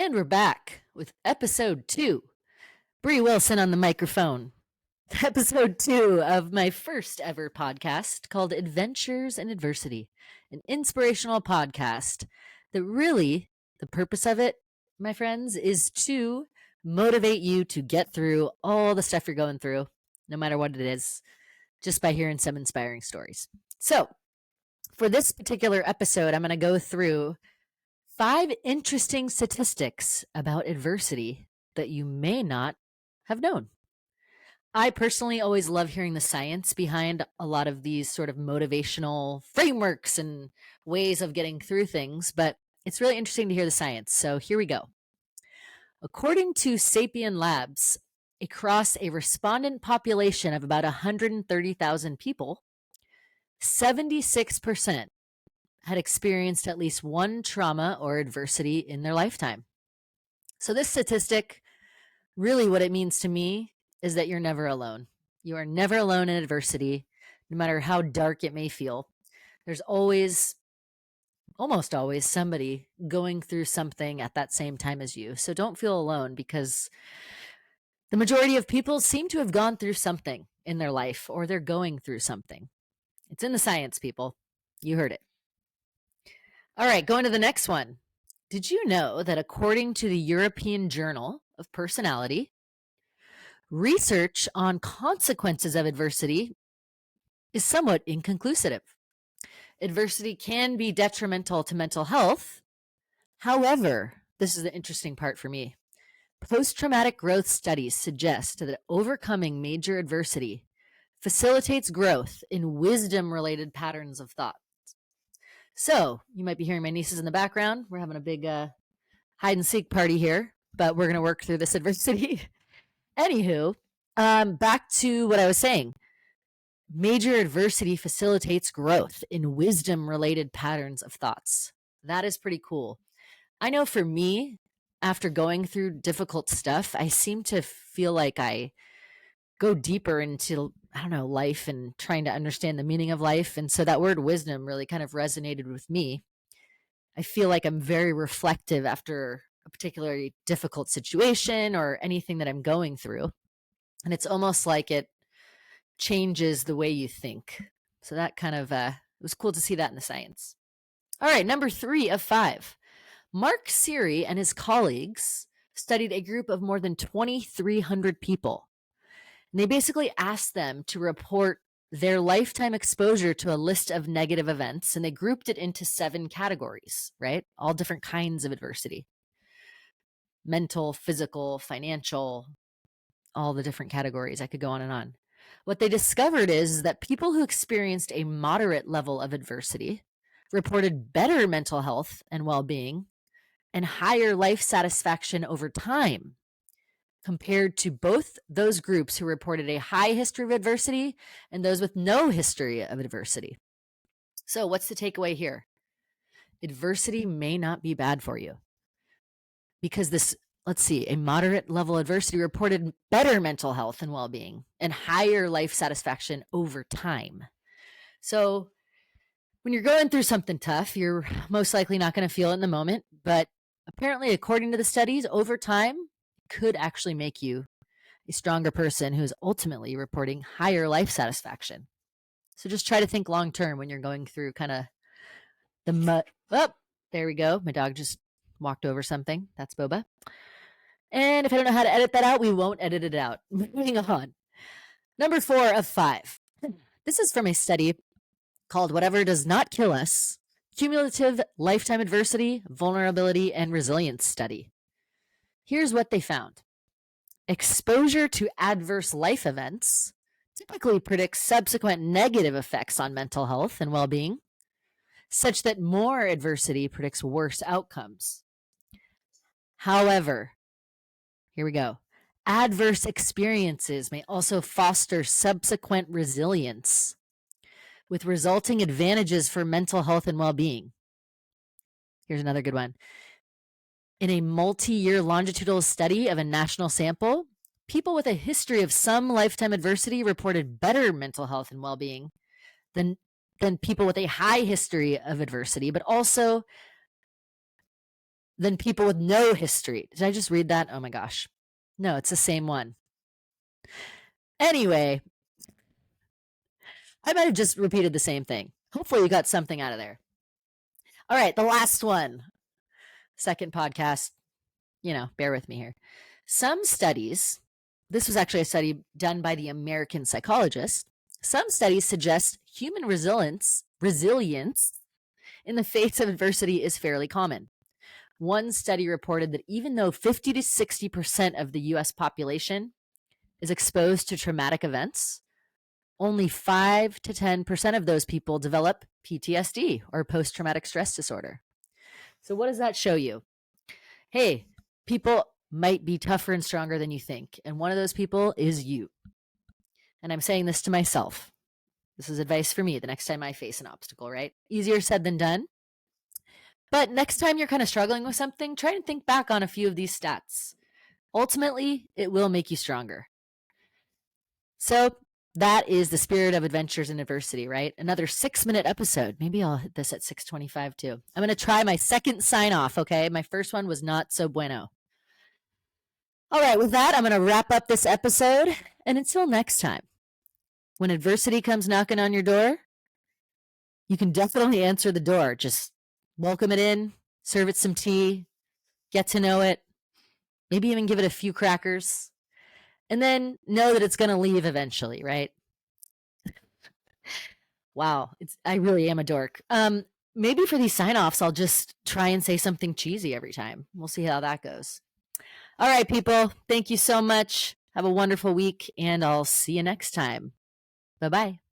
And we're back with episode 2. Bree Wilson on the microphone. Episode 2 of my first ever podcast called Adventures in Adversity, an inspirational podcast that really, the purpose of it, my friends, is to motivate you to get through all the stuff you're going through, no matter what it is, just by hearing some inspiring stories. So, for this particular episode, I'm going to go through 5 interesting statistics about adversity that you may not have known. I personally always love hearing the science behind a lot of these sort of motivational frameworks and ways of getting through things, but it's really interesting to hear the science. So here we go. According to Sapien Labs, across a respondent population of about 130,000 people, 76% had experienced at least one trauma or adversity in their lifetime. So this statistic, really what it means to me is that you're never alone. You are never alone in adversity, no matter how dark it may feel. There's always, almost always, somebody going through something at that same time as you. So don't feel alone, because the majority of people seem to have gone through something in their life, or they're going through something. It's in the science, people. You heard it. All right, going to the next one. Did you know that according to the European Journal of Personality, research on consequences of adversity is somewhat inconclusive? Adversity can be detrimental to mental health. However, this is the interesting part for me. Post-traumatic growth studies suggest that overcoming major adversity facilitates growth in wisdom-related patterns of thought. So, you might be hearing my nieces in the background. We're having a big hide-and-seek party here, but we're going to work through this adversity. Anywho, back to what I was saying. Major adversity facilitates growth in wisdom-related patterns of thoughts. That is pretty cool. I know for me, after going through difficult stuff, I seem to feel like I go deeper into, life and trying to understand the meaning of life. And so that word wisdom really kind of resonated with me. I feel like I'm very reflective after a particularly difficult situation or anything that I'm going through. And it's almost like it changes the way you think. So that kind of, it was cool to see that in the science. All right, number 3 of 5. Mark Seery and his colleagues studied a group of more than 2,300 people. And they basically asked them to report their lifetime exposure to a list of negative events, and they grouped it into 7 categories, right? All different kinds of adversity. Mental, physical, financial, all the different categories. I could go on and on. What they discovered is that people who experienced a moderate level of adversity reported better mental health and well-being and higher life satisfaction over time, compared to both those groups who reported a high history of adversity and those with no history of adversity. So what's the takeaway here? Adversity may not be bad for you, because a moderate level adversity reported better mental health and well-being and higher life satisfaction over time. So when you're going through something tough, you're most likely not going to feel it in the moment, but apparently, according to the studies, over time, could actually make you a stronger person who's ultimately reporting higher life satisfaction. So just try to think long term when you're going through kind of the mud. Oh, there we go. My dog just walked over something. That's Boba. And if I don't know how to edit that out, we won't edit it out. Moving on. Number 4 of 5. This is from a study called Whatever Does Not Kill Us: Cumulative Lifetime Adversity, Vulnerability, and Resilience Study. Here's what they found. Exposure to adverse life events typically predicts subsequent negative effects on mental health and well-being, such that more adversity predicts worse outcomes. However, here we go. Adverse experiences may also foster subsequent resilience, with resulting advantages for mental health and well-being. Here's another good one. In a multi-year longitudinal study of a national sample, people with a history of some lifetime adversity reported better mental health and well-being than people with a high history of adversity, but also than people with no history. Did I just read that? Oh my gosh. No, it's the same one. Anyway, I might have just repeated the same thing. Hopefully you got something out of there. All right, the last one. Second podcast. Bear with me here. Some studies, this was actually a study done by the American psychologist. Some studies suggest human resilience in the face of adversity is fairly common. One study reported that even though 50 to 60% of the US population is exposed to traumatic events, only 5 to 10% of those people develop PTSD or post-traumatic stress disorder. So what does that show you? Hey, people might be tougher and stronger than you think, and one of those people is you. And I'm saying this to myself. This is advice for me the next time I face an obstacle, right? Easier said than done. But next time you're kind of struggling with something, try and think back on a few of these stats. Ultimately, it will make you stronger. So that is the spirit of adventures in adversity, right? Another 6-minute episode. Maybe I'll hit this at 6:25 too. I'm going to try my second sign off, okay? My first one was not so bueno. All right, with that, I'm going to wrap up this episode. And until next time, when adversity comes knocking on your door, you can definitely answer the door. Just welcome it in, serve it some tea, get to know it, maybe even give it a few crackers, and then know that it's going to leave eventually, right? Wow, I really am a dork. Maybe for these sign-offs, I'll just try and say something cheesy every time. We'll see how that goes. All right, people, thank you so much. Have a wonderful week, and I'll see you next time. Bye-bye.